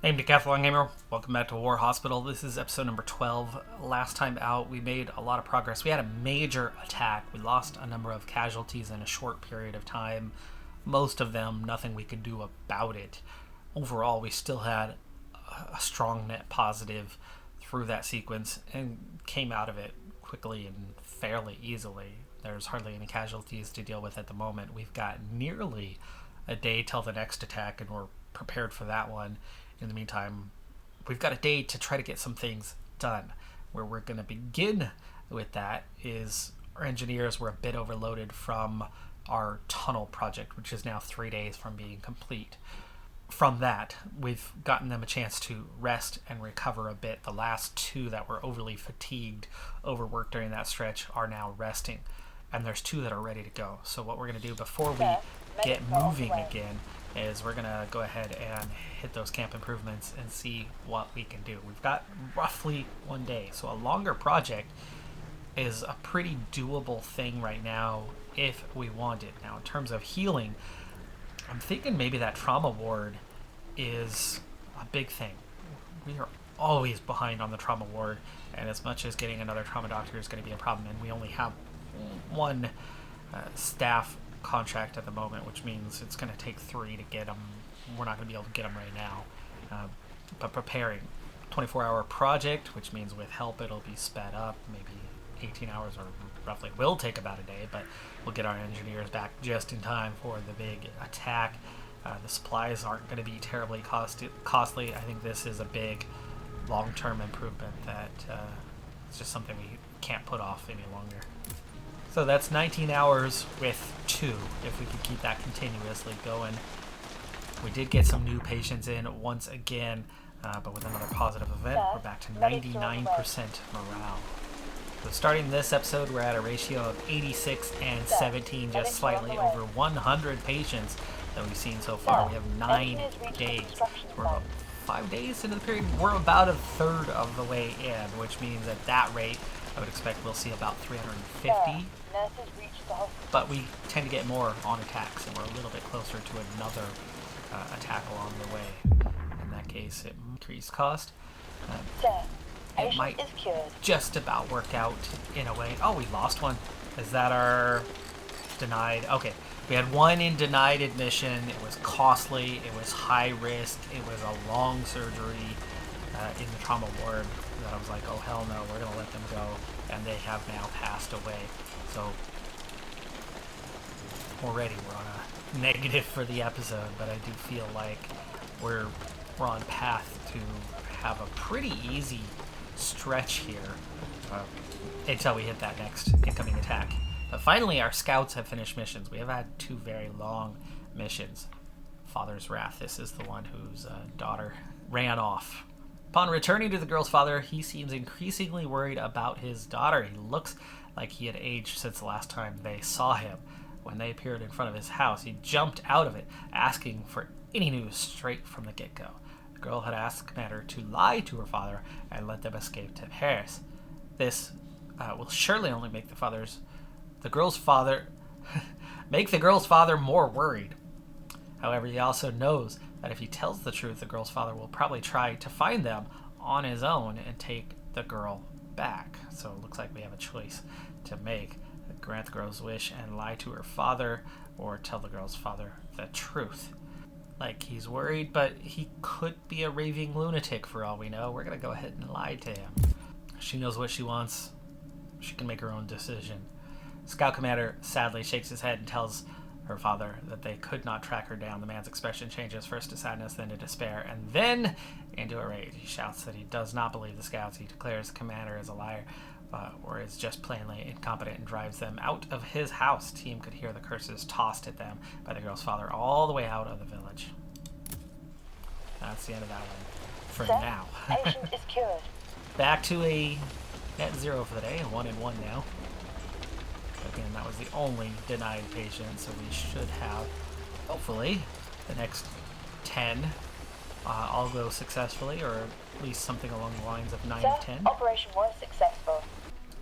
Hey, Decathlon Gamer. Welcome back to War Hospital. This is episode number 12. Last time out, we made a lot of progress. We had a major attack. We lost a number of casualties in a short period of time. Most of them, nothing we could do about it. Overall, we still had a strong net positive through that sequence and came out of it quickly and fairly easily. There's hardly any casualties to deal with at the moment. We've got nearly a day till the next attack, and we're prepared for that one. In the meantime, we've got a day to try to get some things done. Where we're going to begin with that is our engineers were a bit overloaded from our tunnel project, which is now 3 days from being complete. From that, we've gotten them a chance to rest and recover a bit. The last two that were overly fatigued, overworked during that stretch are now resting. And there's two that are ready to go. So what we're going to do before we get moving again is we're going to go ahead and hit those camp improvements and see what we can do. We've got roughly 1 day, so a longer project is a pretty doable thing right now if we want it. Now, in terms of healing, I'm thinking maybe that trauma ward is a big thing. We are always behind on the trauma ward, and as much as getting another trauma doctor is going to be a problem, and we only have one staff contract at the moment, which means it's going to take 3 to get them. We're not going to be able to get them right now. But preparing 24-hour project, which means with help it'll be sped up, maybe 18 hours or roughly will take about a day, but we'll get our engineers back just in time for the big attack. The supplies aren't going to be terribly costly. I think this is a big long-term improvement that it's just something we can't put off any longer. So that's 19 hours with 2, if we could keep that continuously going. We did get some new patients in once again, but with another positive event, we're back to 99% morale. So starting this episode, we're at a ratio of 86 and 17, just slightly over 100 patients that we've seen so far. We have 9 days. So we're about 5 days into the period. We're about a third of the way in, which means at that rate, I would expect we'll see about 350. But we tend to get more on attacks, and we're a little bit closer to another attack along the way. In that case, it increased cost. It might just about work out in a way. Oh, we lost one. Is that our denied? Okay, we had one in denied admission. It was costly. It was high risk. It was a long surgery in the trauma ward that I was like, oh hell no, we're going to let them go. And they have now passed away. So already we're on a negative for the episode, but I do feel like we're on path to have a pretty easy stretch here until we hit that next incoming attack. But finally, our scouts have finished missions. We have had 2 very long missions. Father's Wrath. This is the one whose daughter ran off. Upon returning to the girl's father, he seems increasingly worried about his daughter. He looks like he had aged since the last time they saw him. When they appeared in front of his house, he jumped out of it, asking for any news straight from the get-go. The girl had asked the commander to lie to her father and let them escape to Paris. This will surely only make the girl's father more worried. However, he also knows that if he tells the truth, the girl's father will probably try to find them on his own and take the girl back. So it looks like we have a choice to make. Grant the girl's wish and lie to her father, or tell the girl's father the truth. Like, he's worried, but he could be a raving lunatic for all we know. We're going to go ahead and lie to him. She knows what she wants. She can make her own decision. Scout commander sadly shakes his head and tells her father that they could not track her down. The man's expression changes first to sadness, then to despair, and then into a rage. He shouts that he does not believe the scouts. He declares the commander is a liar, or is just plainly incompetent, and drives them out of his house. Team could hear the curses tossed at them by the girl's father all the way out of the village. That's the end of that one for now. Patient is cured. Back to a net 0 for the day, 1-1 now. Again, that was the only denied patient, so we should have, hopefully, the next 10 all go successfully, or at least something along the lines of 9 of 10. Operation was successful.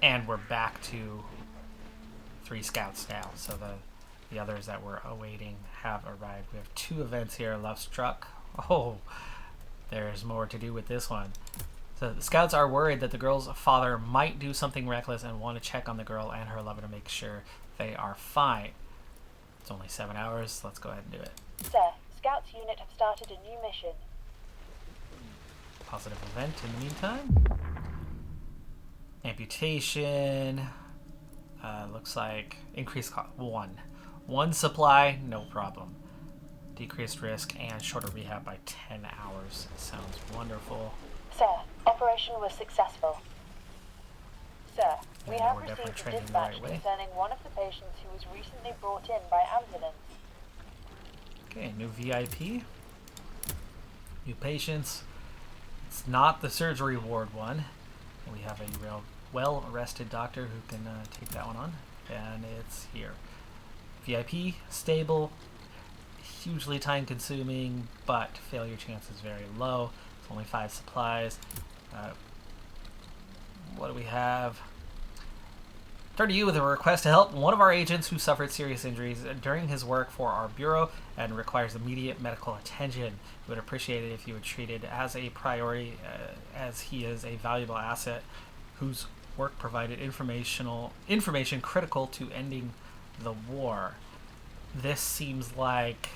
And we're back to 3 scouts now, so the others that we're awaiting have arrived. We have 2 events here. Love struck. Oh, there's more to do with this one. So the scouts are worried that the girl's father might do something reckless and want to check on the girl and her lover to make sure they are fine. It's only 7 hours. Let's go ahead and do it. Sir, Scouts unit have started a new mission. Positive event in the meantime. Amputation. Looks like increased cost. One supply, no problem. Decreased risk and shorter rehab by 10 hours. Sounds wonderful. Sir, operation was successful. Sir, we Yeah, have we're definitely received a trending the dispatch right way. concerning one of the patients who was recently brought in by ambulance. Okay, new VIP. New patients. It's not the surgery ward one. We have a real well-rested doctor who can take that one on. And it's here. VIP, stable, hugely time-consuming, but failure chance is very low. It's only 5 supplies. What do we have? Turn to you with a request to help one of our agents who suffered serious injuries during his work for our bureau and requires immediate medical attention. We would appreciate it if you would treat it as a priority, as he is a valuable asset whose work provided information critical to ending the war. This seems like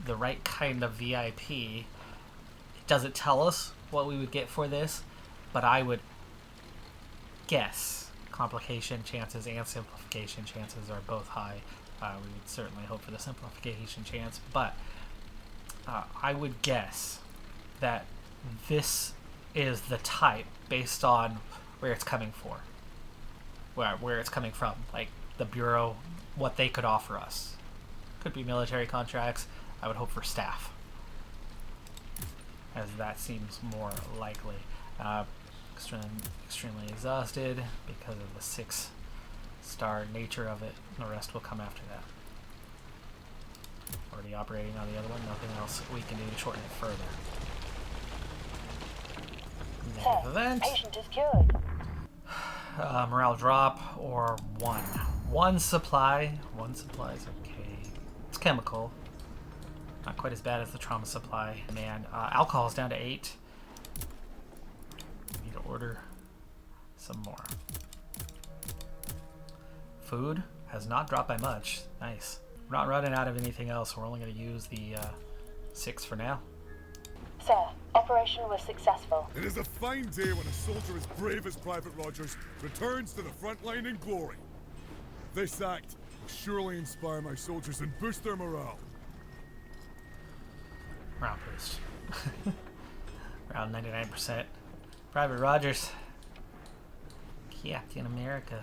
the right kind of VIP. It doesn't tell us what we would get for this, but I would guess complication chances and simplification chances are both high. We would certainly hope for the simplification chance, but I would guess that this is the type based on where it's coming for, where it's coming from, like the Bureau, what they could offer us. Could be military contracts. I would hope for staff, as that seems more likely. Extremely exhausted because of the 6-star nature of it. The rest will come after that. Already operating on the other one. Nothing else we can do to shorten it further. Negative Sir, event. patient is cured. Morale drop or 1. 1 supply. 1 supply is okay. It's chemical. Not quite as bad as the trauma supply. Man, alcohol is down to 8. We need to order some more. Food has not dropped by much. Nice. We're not running out of anything else. We're only going to use the 6 for now. Sir, operation was successful. It is a fine day when a soldier as brave as Private Rogers returns to the front line in glory. This act will surely inspire my soldiers and boost their morale. Round boost. Around 99%. Private Rogers. Captain America.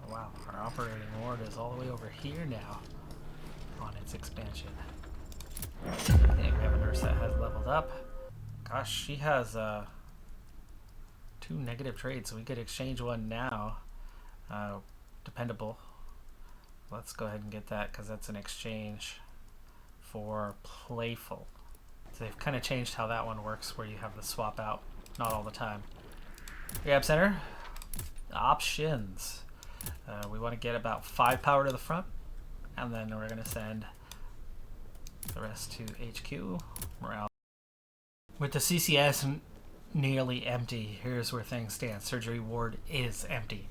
Oh, wow, our operating ward is all the way over here now on its expansion. Okay, we have a nurse that has leveled up. Gosh, she has 2 negative traits, so we could exchange one now. Dependable. Let's go ahead and get that because that's an exchange for playful. So they've kind of changed how that one works, where you have the swap out. Not all the time. Rehab center. Options. We want to get about 5 power to the front, and then we're going to send the rest to HQ. Morale. With the CCS nearly empty, here's where things stand. Surgery ward is empty.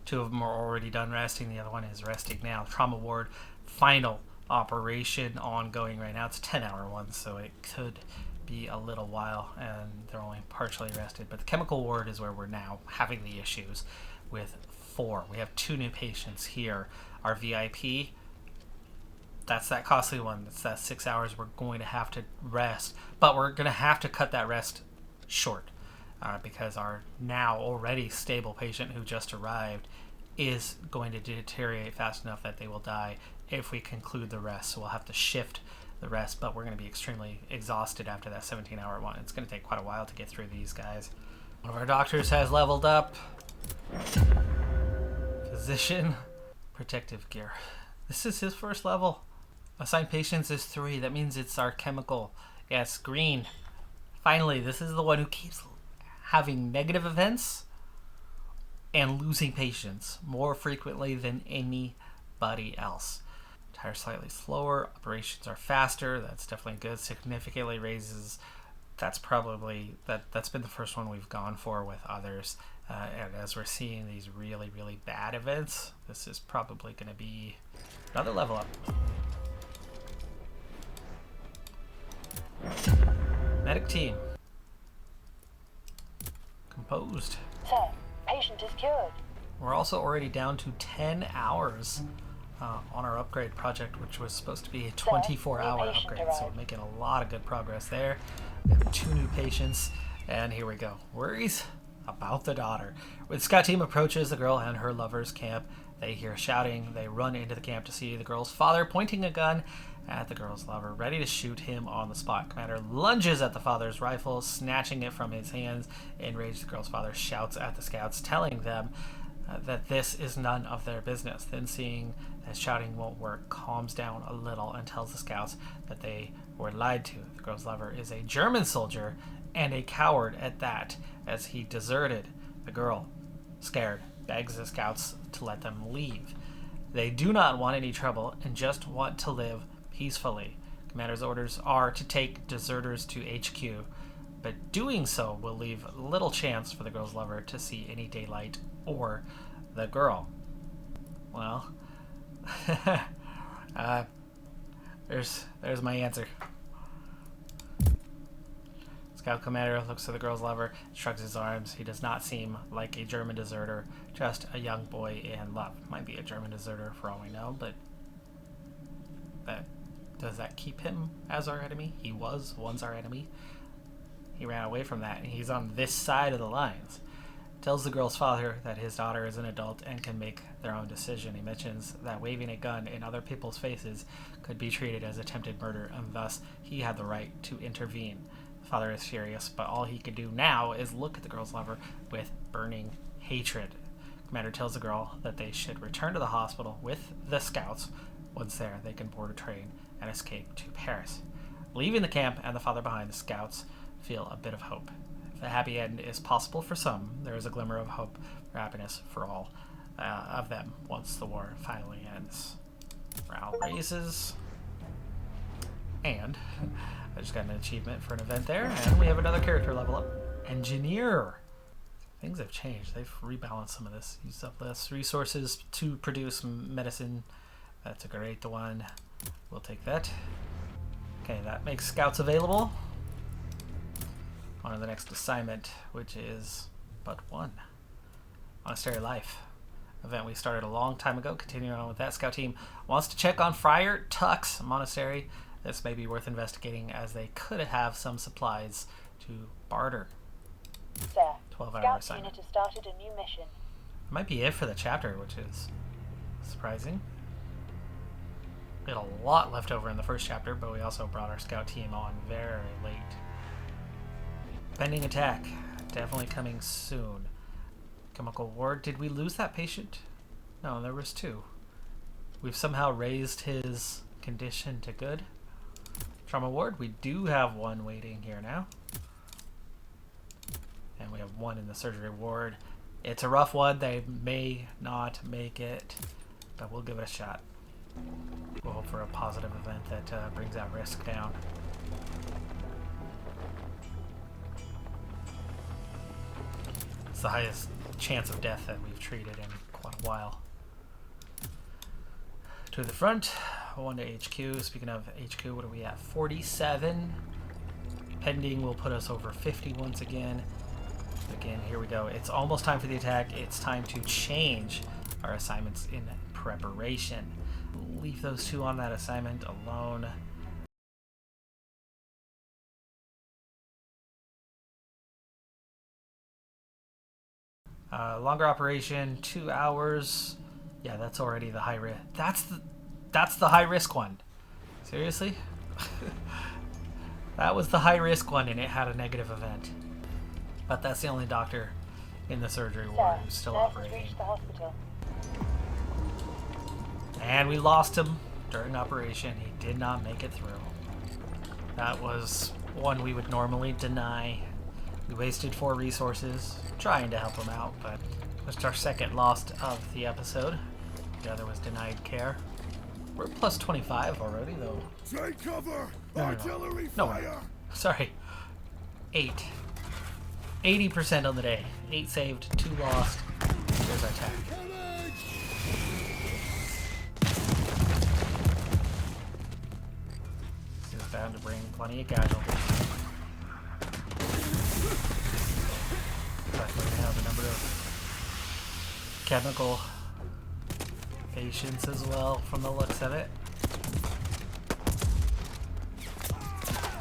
2 of them are already done resting. The other one is resting now. Trauma ward, final operation ongoing right now. It's a 10-hour one, so it could be a little while, and they're only partially rested. But the chemical ward is where we're now having the issues with 4. We have 2 new patients here. Our VIP, that's that costly one. That's that 6 hours we're going to have to rest, but we're going to have to cut that rest short because our now already stable patient who just arrived is going to deteriorate fast enough that they will die if we conclude the rest. So we'll have to shift the rest, but we're going to be extremely exhausted after that 17-hour one. It's going to take quite a while to get through these guys. One of our doctors has leveled up. Physician, protective gear. This is his first level. Assigned patients is 3. That means it's our chemical. Yes, green. Finally, this is the one who keeps having negative events and losing patients more frequently than anybody else. Tires slightly slower. Operations are faster. That's definitely good. Significantly raises. That's probably that's been the first one we've gone for with others. And as we're seeing these really, really bad events, this is probably going to be another level up. Medic team. Composed. Sir, patient is cured. We're also already down to 10 hours on our upgrade project, which was supposed to be a 24-hour upgrade. So we're making a lot of good progress there. We have 2 new patients, and here we go. Worries about the daughter. When the scout team approaches the girl and her lover's camp, they hear shouting. They run into the camp to see the girl's father pointing a gun at the girl's lover, ready to shoot him on the spot. Commander lunges at the father's rifle, snatching it from his hands. Enraged, the girl's father shouts at the scouts, telling them that this is none of their business. Then, seeing that shouting won't work, calms down a little and tells the scouts that they were lied to. The girl's lover is a German soldier and a coward at that, as he deserted. The girl, scared, begs the scouts to let them leave. They do not want any trouble and just want to live peacefully. Commander's orders are to take deserters to HQ, but doing so will leave little chance for the girl's lover to see any daylight or the girl. Well, there's my answer. Scout commander looks at the girl's lover, shrugs his arms. He does not seem like a German deserter, just a young boy in love. Might be a German deserter for all we know, but does that keep him as our enemy? He was once our enemy. He ran away from that, and he's on this side of the lines. Tells the girl's father that his daughter is an adult and can make their own decision. He mentions that waving a gun in other people's faces could be treated as attempted murder, and thus he had the right to intervene. The father is furious, but all he can do now is look at the girl's lover with burning hatred. Commander tells the girl that they should return to the hospital with the scouts. Once there, they can board a train and escape to Paris. Leaving the camp and the father behind, the scouts feel a bit of hope. If a happy end is possible for some, there is a glimmer of hope for happiness for all of them once the war finally ends. Morale raises. And I just got an achievement for an event there, and we have another character level up. Engineer. Things have changed. They've rebalanced some of this. Used up less resources to produce medicine. That's a great one. We'll take that. Okay, that makes scouts available. On to the next assignment, which is but one. Monastery Life. Event we started a long time ago. Continuing on with that, scout team wants to check on Friar Tuck's monastery. This may be worth investigating, as they could have some supplies to barter. Sir, 12-hour Scout assignment. unit has started a new mission. Might be it for the chapter, which is surprising. We had a lot left over in the first chapter, but we also brought our scout team on very late. Pending attack. Definitely coming soon. Chemical ward. Did we lose that patient? No, there was 2. We've somehow raised his condition to good. Trauma ward. We do have 1 waiting here now. And we have 1 in the surgery ward. It's a rough one. They may not make it, but we'll give it a shot. We'll hope for a positive event that brings that risk down. It's the highest chance of death that we've treated in quite a while. To the front, 1 to HQ. Speaking of HQ, what are we at? 47. Pending will put us over 50 once again. Again, here we go. It's almost time for the attack. It's time to change our assignments in preparation. Leave those 2 on that assignment alone. Longer operation, 2 hours. Yeah, that's already the high risk. That's the high risk one. Seriously? That was the high risk one, and it had a negative event. But that's the only doctor in the surgery ward who's still operating. Reached the hospital. And we lost him during operation. He did not make it through. That was one we would normally deny. We wasted 4 resources trying to help him out, but it was our second lost of the episode. The other was denied care. We're plus 25 already, though. Take cover! No. Artillery No. fire! Sorry. 8. 80% on the day. 8 saved, 2 lost. Here's our attack. This is bound to bring plenty of casualties. But we have a number of chemical patients as well from the looks of it.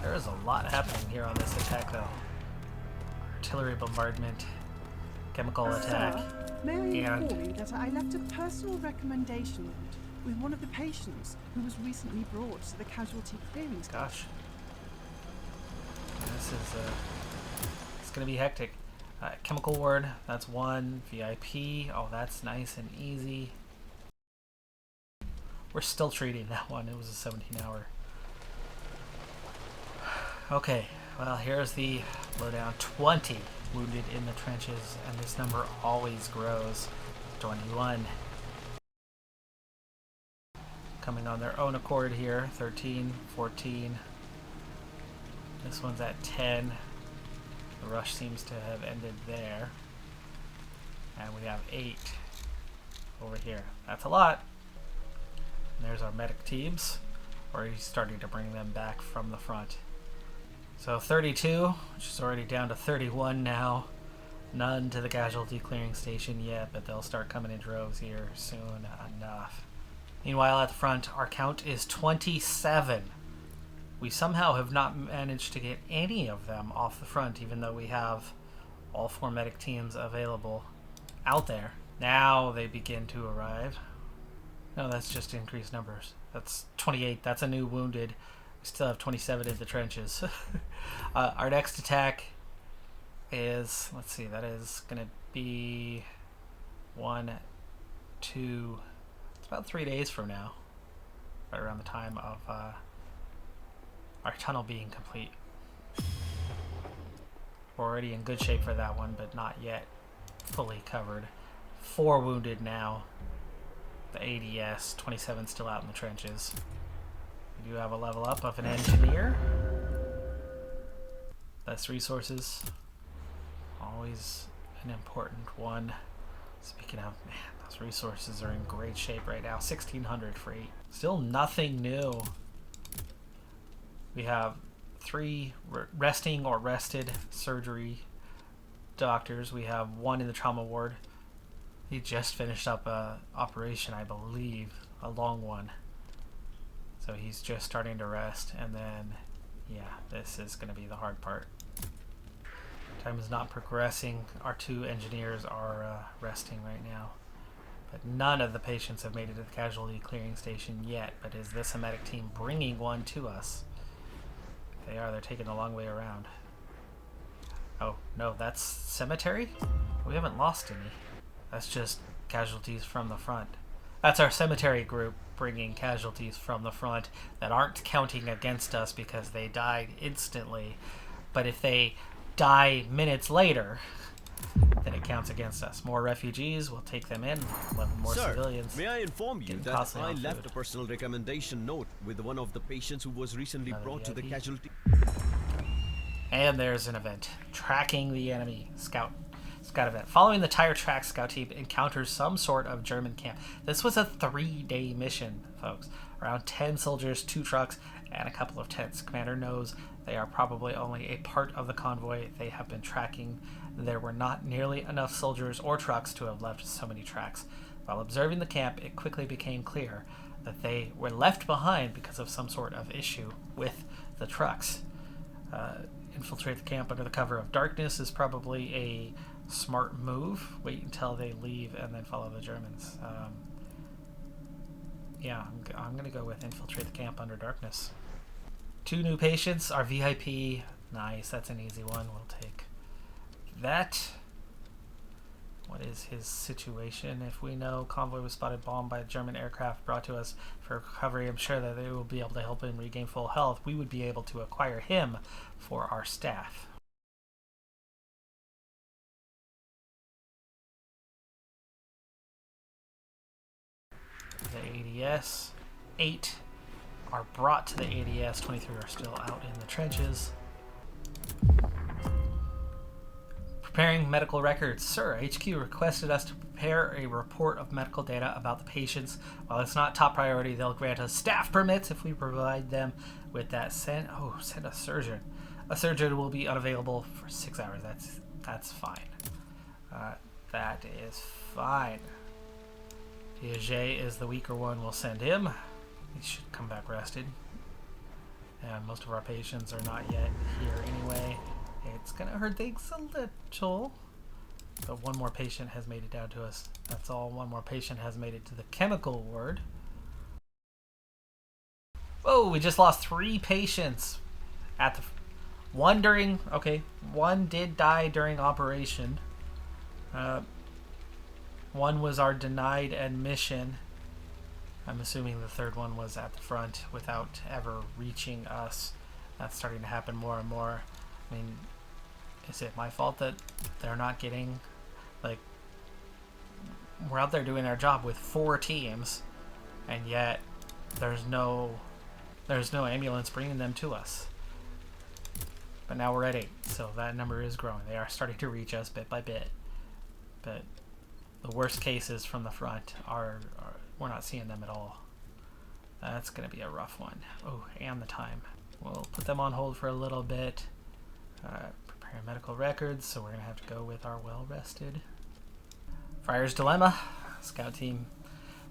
There is a lot happening here on this attack though. Artillery bombardment, chemical attack, May I and inform you that I left a personal recommendation note with one of the patients who was recently brought to the casualty clearing station. gosh. This is it's gonna be hectic. Chemical ward, that's 1. VIP, oh that's nice and easy. We're still treating that one. It was a 17-hour. Okay, well here's the lowdown. 20 wounded in the trenches, and this number always grows. 21. Coming on their own accord here. 13, 14. This one's at 10. The rush seems to have ended there. And we have 8 over here. That's a lot. And there's our medic teams, or he's starting to bring them back from the front. So 32, which is already down to 31 now. None to the casualty clearing station yet, but they'll start coming in droves here soon enough. Meanwhile, at the front, our count is 27. We somehow have not managed to get any of them off the front, even though we have all 4 medic teams available out there. Now they begin to arrive. No, that's just increased numbers. That's 28. That's a new wounded. We still have 27 in the trenches. Our next attack is, let's see, that is going to be 1, 2, it's about 3 days from now. Right around the time of our tunnel being complete. We're already in good shape for that one, but not yet fully covered. 4 wounded now. The ADS, 27 still out in the trenches. We do have a level up of an engineer. Less resources. Always an important one. Speaking of, man, those resources are in great shape right now. 1,600 for 8. Still nothing new. We have 3 resting or rested surgery doctors. We have 1 in the trauma ward. He just finished up a operation, I believe, a long one. So he's just starting to rest, and then, yeah, this is going to be the hard part. Time is not progressing. Our 2 engineers are resting right now. But none of the patients have made it to the casualty clearing station yet. But is this a medic team bringing one to us? If they are, they're taking a long way around. Oh, no, that's cemetery? We haven't lost any. That's just casualties from the front. That's our cemetery group bringing casualties from the front that aren't counting against us because they died instantly. But if they die minutes later, then it counts against us. More refugees, we'll take them in. 11 more Sir, civilians. may I inform you Getting that costly I on left food. a personal recommendation note with one of the patients who was recently Another brought to the VIP. casualty. And there's an event. Tracking the enemy. Scout event. Following the tire track, scout team encounters some sort of German camp. This was a 3-day mission, folks. Around 10 soldiers, 2 trucks, and a couple of tents. Commander knows they are probably only a part of the convoy they have been tracking. There were not nearly enough soldiers or trucks to have left so many tracks. While observing the camp, it quickly became clear that they were left behind because of some sort of issue with the trucks. Infiltrate the camp under the cover of darkness is probably a smart move. Wait until they leave and then follow the Germans. Yeah, I'm gonna go with infiltrate the camp under darkness. 2 new patients. Our VIP, nice. That's an easy one. We'll take that. What is his situation? If we know convoy was spotted bombed by a German aircraft brought to us for recovery, I'm sure that they will be able to help him regain full health. We would be able to acquire him for our staff. The ADS. 8 are brought to the ADS. 23 are still out in the trenches. Preparing medical records. Sir, HQ requested us to prepare a report of medical data about the patients. While it's not top priority, they'll grant us staff permits if we provide them with that. Send a surgeon. A surgeon will be unavailable for 6 hours. That's fine. That is fine. Piaget is the weaker one. We'll send him. He should come back rested. And most of our patients are not yet here anyway. It's gonna hurt things a little. But one more patient has made it down to us. That's all. One more patient has made it to the chemical ward. Whoa, we just lost 3 patients at the... One did die during operation. One was our denied admission. I'm assuming the third one was at the front without ever reaching us. That's starting to happen more and more. I mean, is it my fault that they're not getting, like, we're out there doing our job with 4 teams, and yet there's no ambulance bringing them to us. But now we're at 8, so that number is growing. They are starting to reach us bit by bit. But the worst cases from the front are we're not seeing them at all. That's going to be a rough one. Oh, and the time. We'll put them on hold for a little bit. Prepare medical records, so we're going to have to go with our well-rested. Friar's Dilemma. Scout team.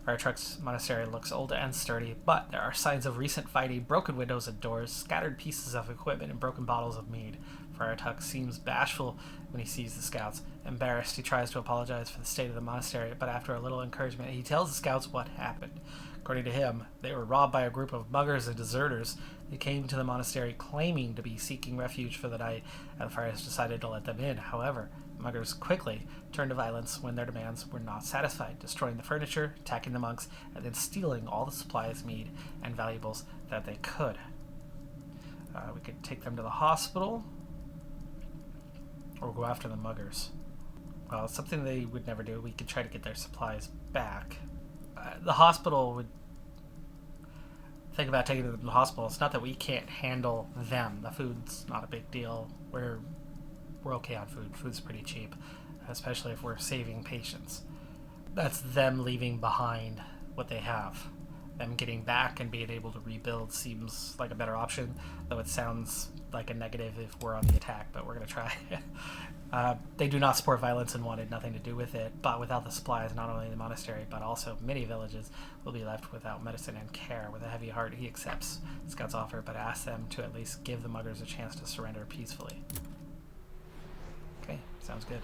Fire Truck's monastery looks old and sturdy, but there are signs of recent fighting, broken windows and doors, scattered pieces of equipment, and broken bottles of mead. Friar Tuck seems bashful when he sees the scouts. Embarrassed, he tries to apologize for the state of the monastery, but after a little encouragement, he tells the scouts what happened. According to him, they were robbed by a group of muggers and deserters. They came to the monastery claiming to be seeking refuge for the night, and the friars decided to let them in. However, the muggers quickly turned to violence when their demands were not satisfied, destroying the furniture, attacking the monks, and then stealing all the supplies, mead, and valuables that they could. We could take them to the hospital, or go after the muggers. Well, it's something they would never do. We could try to get their supplies back. The hospital would think about taking them to the hospital. It's not that we can't handle them. The food's not a big deal. We're okay on food. Food's pretty cheap, especially if we're saving patients. That's them leaving behind what they have. Them getting back and being able to rebuild seems like a better option, though it sounds like a negative if we're on the attack, but we're going to try. They do not support violence and wanted nothing to do with it, but without the supplies, not only the monastery, but also many villages will be left without medicine and care. With a heavy heart, he accepts Scout's offer, but asks them to at least give the muggers a chance to surrender peacefully. Okay, sounds good.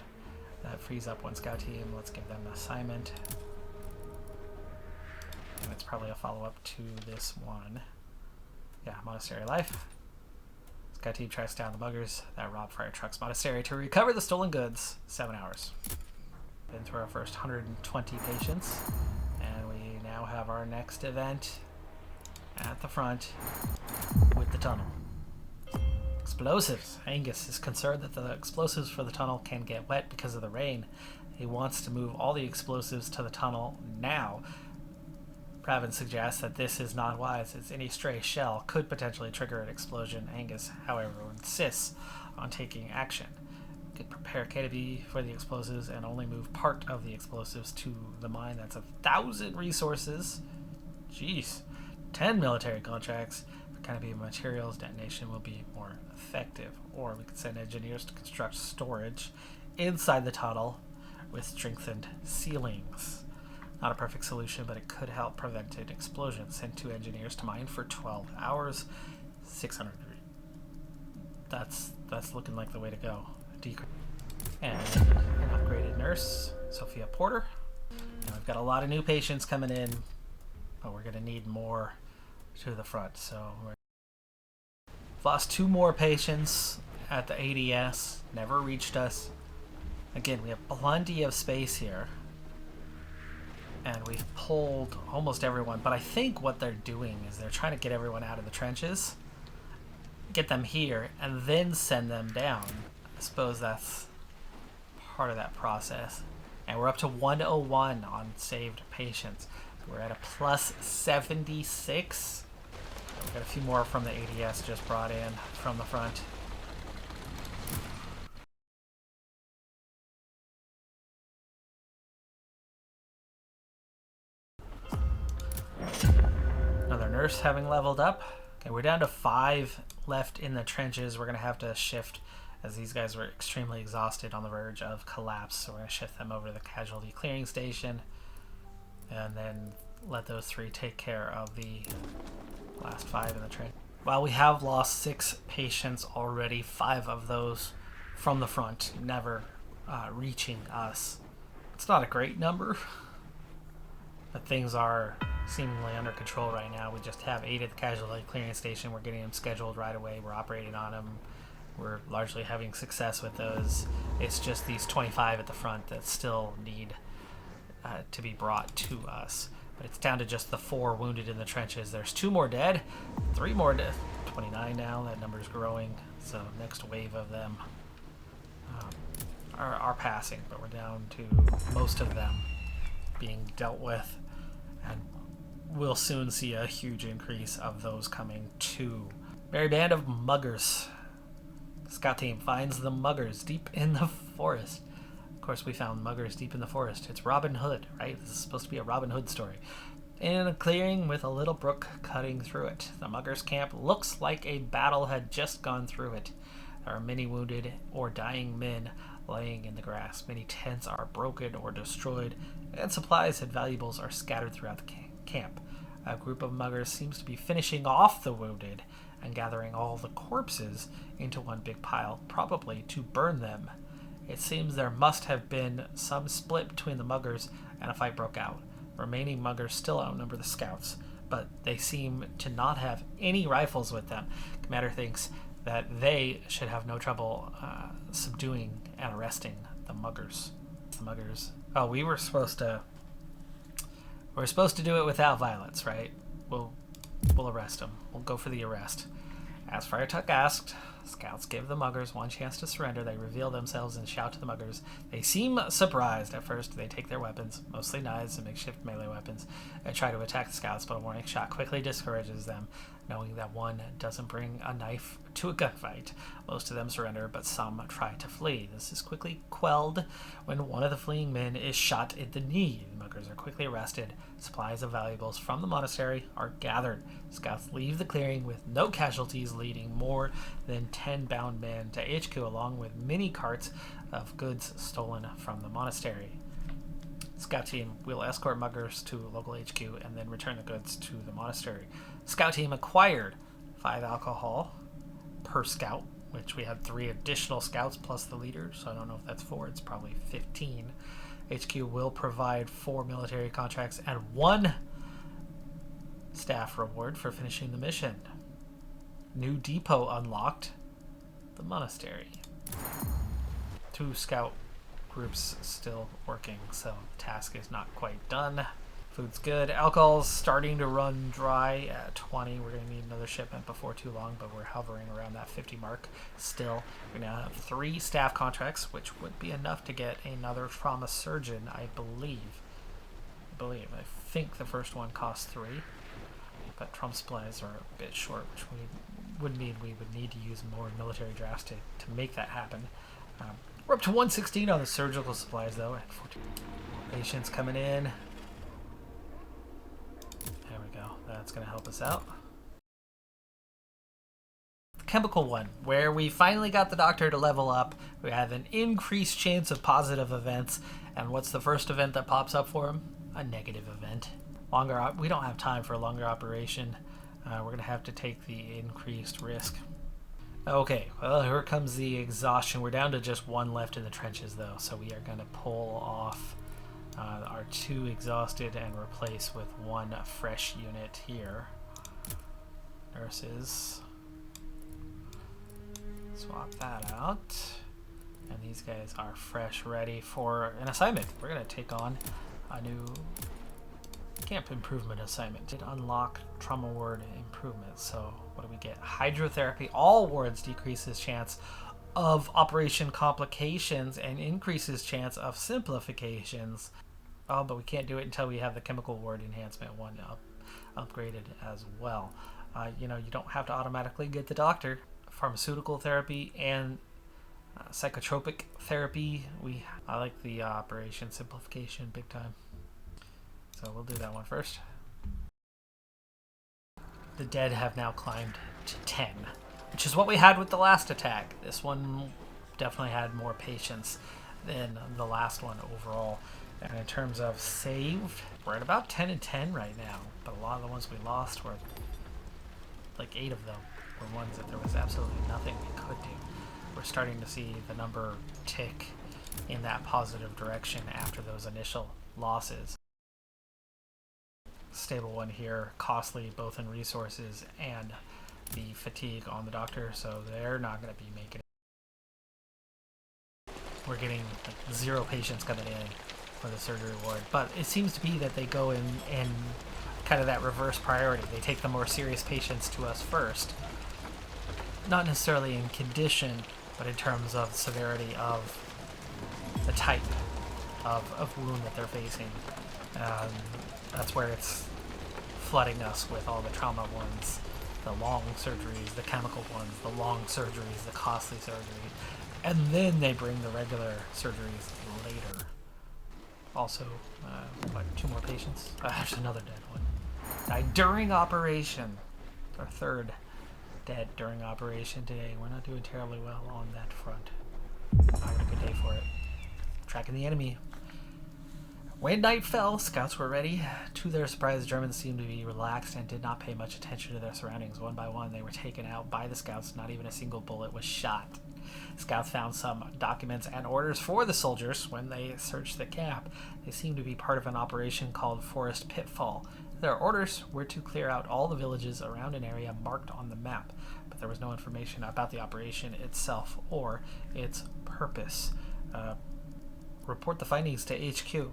That frees up one scout team. Let's give them an assignment. And it's probably a follow-up to this one. Yeah, monastery life. Scout team tracks down the muggers that robbed Friar Truck's monastery to recover the stolen goods. 7 hours. Been through our first 120 patients, and we now have our next event at the front with the tunnel. Explosives. Angus is concerned that the explosives for the tunnel can get wet because of the rain. He wants to move all the explosives to the tunnel now. Pravin suggests that this is not wise, as any stray shell could potentially trigger an explosion. Angus, however, insists on taking action. We could prepare KDB for the explosives and only move part of the explosives to the mine. That's 1,000 resources. Jeez. 10 military contracts. For KDB materials, detonation will be more effective. Or we could send engineers to construct storage inside the tunnel with strengthened ceilings. Not a perfect solution, but it could help prevent an explosion. Send 2 engineers to mine for 12 hours. 600. That's looking like the way to go. And an upgraded nurse, Sophia Porter. And we've got a lot of new patients coming in, but we're going to need more to the front. So we've lost 2 more patients at the ADS. Never reached us. Again, we have plenty of space here. And we've pulled almost everyone, but I think what they're doing is they're trying to get everyone out of the trenches, get them here, and then send them down. I suppose that's part of that process. And we're up to 101 on saved patients. We're at a plus 76. We've got a few more from the ADS just brought in from the front. Another nurse having leveled up. Okay, we're down to 5 left in the trenches. We're going to have to shift as these guys were extremely exhausted on the verge of collapse. So we're going to shift them over to the casualty clearing station and then let those 3 take care of the last 5 in the trench. While we have lost 6 patients already, 5 of those from the front, never reaching us. It's not a great number, but things are seemingly under control right now. We just have 8 at the casualty clearing station. We're getting them scheduled right away. We're operating on them. We're largely having success with those. It's just these 25 at the front that still need to be brought to us. But it's down to just the 4 wounded in the trenches. There's 2 more dead, 3 more dead. 29 now. That number's growing. So next wave of them are passing, but we're down to most of them being dealt with, and we'll soon see a huge increase of those coming too. Merry band of muggers. Scout team finds the muggers deep in the forest. Of course, we found muggers deep in the forest. It's Robin Hood, right? This is supposed to be a Robin Hood story. In a clearing with a little brook cutting through it. The muggers' camp looks like a battle had just gone through it. There are many wounded or dying men laying in the grass. Many tents are broken or destroyed, and supplies and valuables are scattered throughout the camp. A group of muggers seems to be finishing off the wounded and gathering all the corpses into one big pile, probably to burn them. It seems there must have been some split between the muggers and a fight broke out. Remaining muggers still outnumber the scouts, but they seem to not have any rifles with them. Commander thinks that they should have no trouble subduing and arresting the muggers. Oh, we were supposed to do it without violence, right? We'll arrest them. We'll go for the arrest. As Friar Tuck asked, scouts give the muggers one chance to surrender. They reveal themselves and shout to the muggers. They seem surprised at first. They take their weapons, mostly knives and makeshift melee weapons, and try to attack the scouts, but a warning shot quickly discourages them, knowing that one doesn't bring a knife to a gunfight. Most of them surrender, but some try to flee. This is quickly quelled when one of the fleeing men is shot in the knee. The muggers are quickly arrested. Supplies of valuables from the monastery are gathered. Scouts leave the clearing with no casualties, leading more than 10 bound men to HQ, along with many carts of goods stolen from the monastery. Scout team will escort muggers to local HQ and then return the goods to the monastery. Scout team acquired 5 alcohol per scout, which we had 3 additional scouts plus the leader, so I don't know if that's 4, it's probably 15. HQ will provide 4 military contracts and 1 staff reward for finishing the mission. New depot unlocked, the monastery. 2 scout groups still working, so the task is not quite done. Food's good. Alcohol's starting to run dry at 20. We're going to need another shipment before too long, but we're hovering around that 50 mark still. We now have 3 staff contracts, which would be enough to get another trauma surgeon, I believe. I think the first one costs 3, but trauma supplies are a bit short, which we would need to use more military drafts to make that happen. We're up to 116 on the surgical supplies, though, and 14 patients coming in. There we go. That's going to help us out. The chemical one, where we finally got the doctor to level up. We have an increased chance of positive events. And what's the first event that pops up for him? A negative event. We don't have time for a longer operation. We're going to have to take the increased risk. Okay, well, here comes the exhaustion. We're down to just 1 left in the trenches, though, so we are going to pull off our 2 exhausted and replace with 1 fresh unit here. Nurses. Swap that out. And these guys are fresh, ready for an assignment. We're going to take on a new camp improvement assignment. Did unlock trauma ward improvement. So what do we get? Hydrotherapy. All wards decreases chance of operation complications and increases chance of simplifications. Oh, but we can't do it until we have the chemical ward enhancement one upgraded as well. You know, you don't have to automatically get the doctor. Pharmaceutical therapy and psychotropic therapy. I like the operation simplification big time. So we'll do that one first. The dead have now climbed to 10, which is what we had with the last attack. This one definitely had more patience than the last one overall. And in terms of saved, we're at about 10 and 10 right now. But a lot of the ones we lost were, like 8 of them, were ones that there was absolutely nothing we could do. We're starting to see the number tick in that positive direction after those initial losses. Stable one here, costly both in resources and the fatigue on the doctor, so they're not going to be making it. We're getting like 0 patients coming in for the surgery ward, but it seems to be that they go in kind of that reverse priority. They take the more serious patients to us first, not necessarily in condition, but in terms of severity of the type of wound that they're facing. That's where it's flooding us with all the trauma ones, the long surgeries, the chemical ones, the long surgeries, the costly surgery, and then they bring the regular surgeries later. Also, what, 2 more patients? There's another dead one. Died during operation. Our 3rd dead during operation today. We're not doing terribly well on that front. I had a good day for it. Tracking the enemy. When night fell, scouts were ready. To their surprise, the Germans seemed to be relaxed and did not pay much attention to their surroundings. One by one, they were taken out by the scouts. Not even a single bullet was shot. Scouts found some documents and orders for the soldiers when they searched the camp. They seemed to be part of an operation called Forest Pitfall. Their orders were to clear out all the villages around an area marked on the map, but there was no information about the operation itself or its purpose. Report the findings to HQ.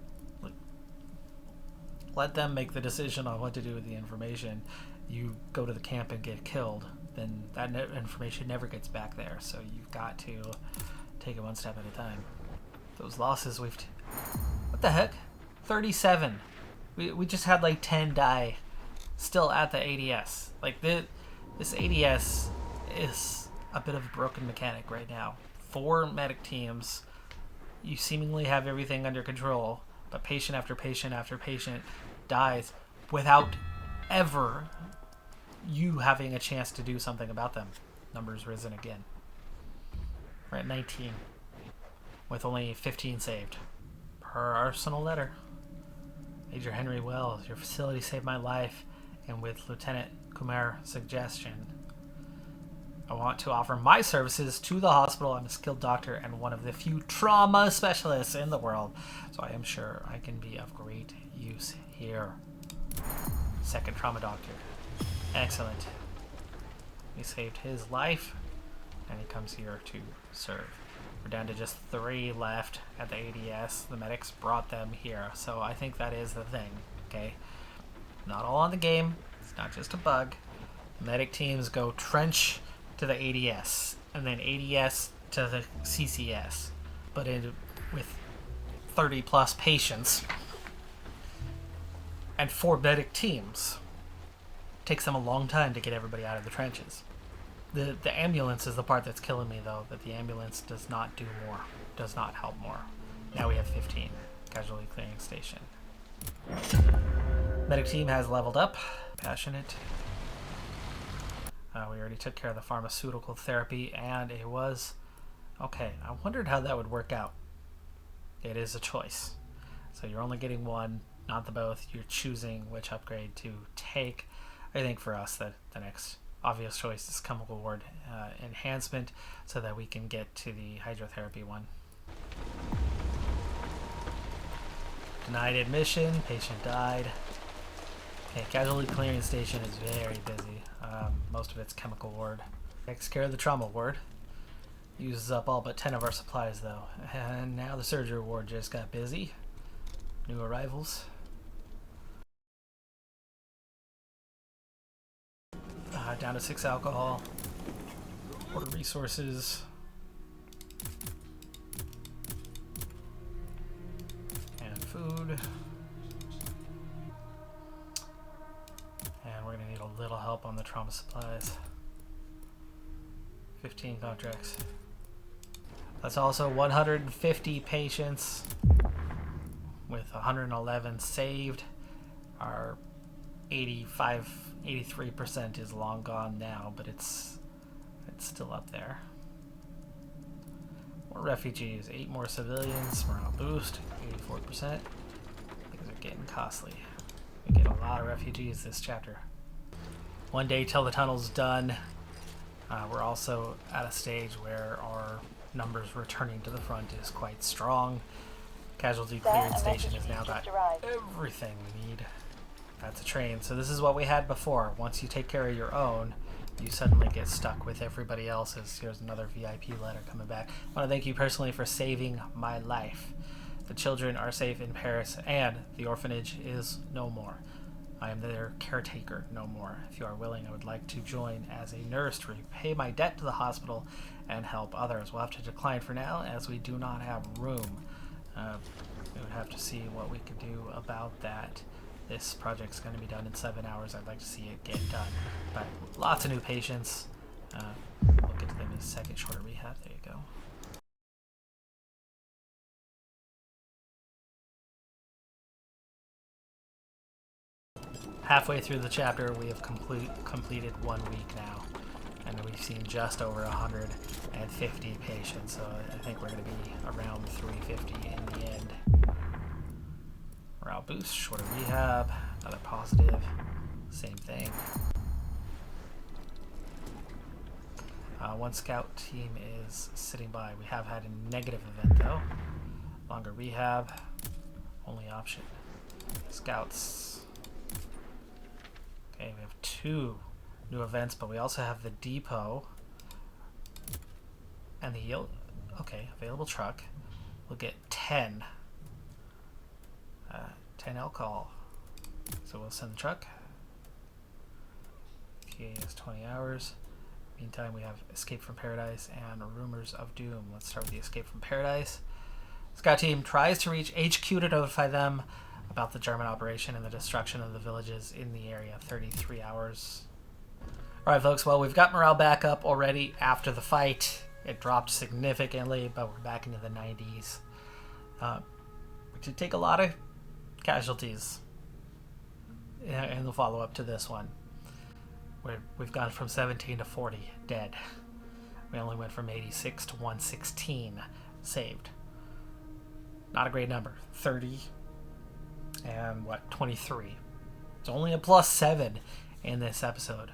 Let them make the decision on what to do with the information. You go to the camp and get killed, then that information never gets back there, so you've got to take it one step at a time. Those losses what the heck? 37. We just had like 10 die still at the ADS. Like this ADS is a bit of a broken mechanic right now. 4 medic teams. You seemingly have everything under control, but patient after patient after patient dies without ever you having a chance to do something about them. Numbers risen again. We're at 19 with only 15 saved. Per Arsenal letter. Major Henry Wells, your facility saved my life, and with Lieutenant Kumar's suggestion, I want to offer my services to the hospital. I'm a skilled doctor and one of the few trauma specialists in the world, so I am sure I can be of great use here. 2nd trauma doctor. Excellent. We saved his life, and he comes here to serve. We're down to just 3 left at the ADS. The medics brought them here, so I think that is the thing, okay? Not all on the game. It's not just a bug. Medic teams go trench to the ADS, and then ADS to the CCS, but with 30 plus patients and 4 medic teams. It takes them a long time to get everybody out of the trenches. The ambulance is the part that's killing me, though, that the ambulance does not do more, does not help more. Now we have 15. Casualty clearing station. Medic team has leveled up. Passionate. We already took care of the pharmaceutical therapy, and it was... Okay, I wondered how that would work out. It is a choice. So you're only getting 1, not the both. You're choosing which upgrade to take. I think for us that the next obvious choice is chemical ward enhancement, so that we can get to the hydrotherapy one. Denied admission, patient died. Okay, casualty clearing station is very busy. Most of it's chemical ward. Takes care of the trauma ward. Uses up all but 10 of our supplies, though. And now the surgery ward just got busy. New arrivals. Down to 6 alcohol. Order resources. And food. little help on the trauma supplies. 15 contracts. That's also 150 patients with 111 saved. Our 83% is long gone now, but it's still up there. More refugees, 8 more civilians, morale boost, 84%. Things are getting costly. We get a lot of refugees this chapter. One day till the tunnel's done. We're also at a stage where our numbers returning to the front is quite strong. Casualty cleared station has now got everything we need. That's a train. So this is what we had before. Once you take care of your own, you suddenly get stuck with everybody else's. Here's another VIP letter coming back. I want to thank you personally for saving my life. The children are safe in Paris, and the orphanage is no more. I am their caretaker no more. If you are willing, I would like to join as a nurse to repay my debt to the hospital and help others. We'll have to decline for now, as we do not have room. We would have to see what we could do about that. This project's going to be done in 7 hours. I'd like to see it get done. But lots of new patients. We'll get to them in a second. Shorter rehab. There you go. Halfway through the chapter, we have completed 1 week now. And we've seen just over 150 patients. So I think we're going to be around 350 in the end. Morale boost, shorter rehab, another positive, same thing. One scout team is sitting by. We have had a negative event though. Longer rehab, only option. Scouts. Okay, we have 2 new events, but we also have the depot and the available truck. We'll get 10 alcohol. So we'll send the truck. TA is 20 hours. Meantime, we have Escape from Paradise and Rumors of Doom. Let's start with the Escape from Paradise. Scout team tries to reach HQ to notify them about the German operation and the destruction of the villages in the area. 33 hours. Alright folks, well we've got morale back up already after the fight. It dropped significantly, but we're back into the 90s. We did take a lot of casualties in the follow-up to this one. We've gone from 17 to 40 dead. We only went from 86 to 116 saved. Not a great number. 30 and 23. It's only a +7 in this episode.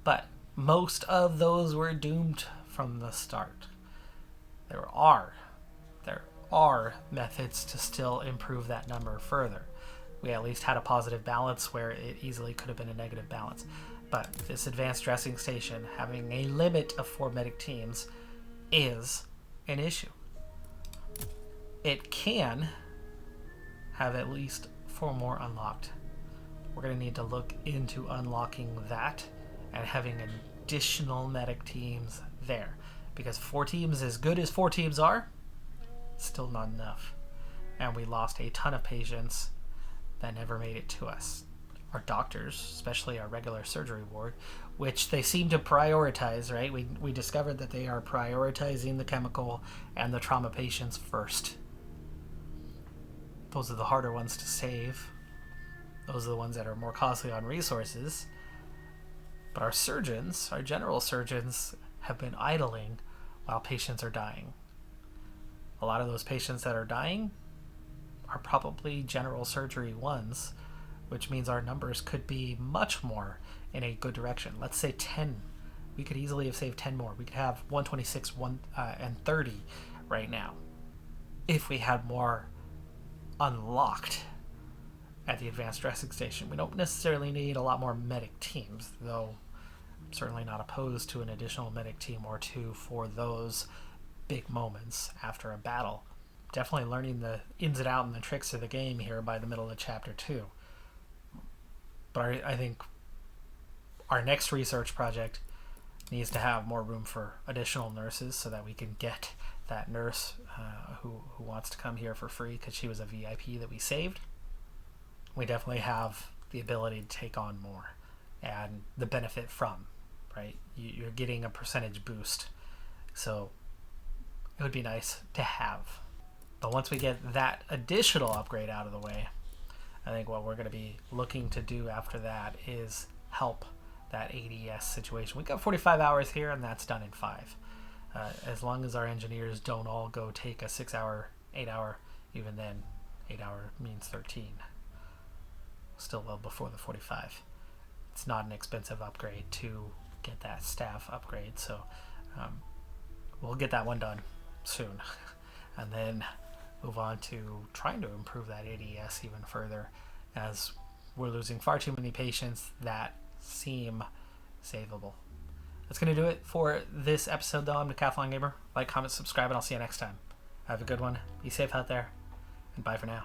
But most of those were doomed from the start. There are methods to still improve that number further. We at least had a positive balance where it easily could have been a negative balance. But this advanced dressing station having a limit of 4 medic teams is an issue. It can have at least 4 more unlocked. We're going to need to look into unlocking that and having additional medic teams there. Because 4 teams, as good as 4 teams are, still not enough. And we lost a ton of patients that never made it to us. Our doctors, especially our regular surgery ward, which they seem to prioritize, right? We discovered that they are prioritizing the chemical and the trauma patients first. Those are the harder ones to save. Those are the ones that are more costly on resources. But our surgeons, our general surgeons, have been idling while patients are dying. A lot of those patients that are dying are probably general surgery ones, which means our numbers could be much more in a good direction. Let's say 10. We could easily have saved 10 more. We could have 126 and 30 right now if we had more unlocked at the advanced dressing station. We don't necessarily need a lot more medic teams, though I'm certainly not opposed to an additional medic team or 2 for those big moments after a battle. Definitely learning the ins and outs and the tricks of the game here by the middle of chapter 2. But I think our next research project needs to have more room for additional nurses so that we can get that nurse who wants to come here for free because she was a VIP that we saved. We definitely have the ability to take on more and the benefit from, right? You're getting a percentage boost. So it would be nice to have. But once we get that additional upgrade out of the way, I think what we're going to be looking to do after that is help that ADS situation. We got 45 hours here, and that's done in 5. As long as our engineers don't all go take a 6-hour, 8-hour, even then 8-hour means 13. Still well before the 45. It's not an expensive upgrade to get that staff upgrade, so we'll get that one done soon, and then move on to trying to improve that ADS even further, as we're losing far too many patients that seem savable. That's going to do it for this episode, though. I'm Decathlon Gamer. Like, comment, subscribe, and I'll see you next time. Have a good one. Be safe out there, and bye for now.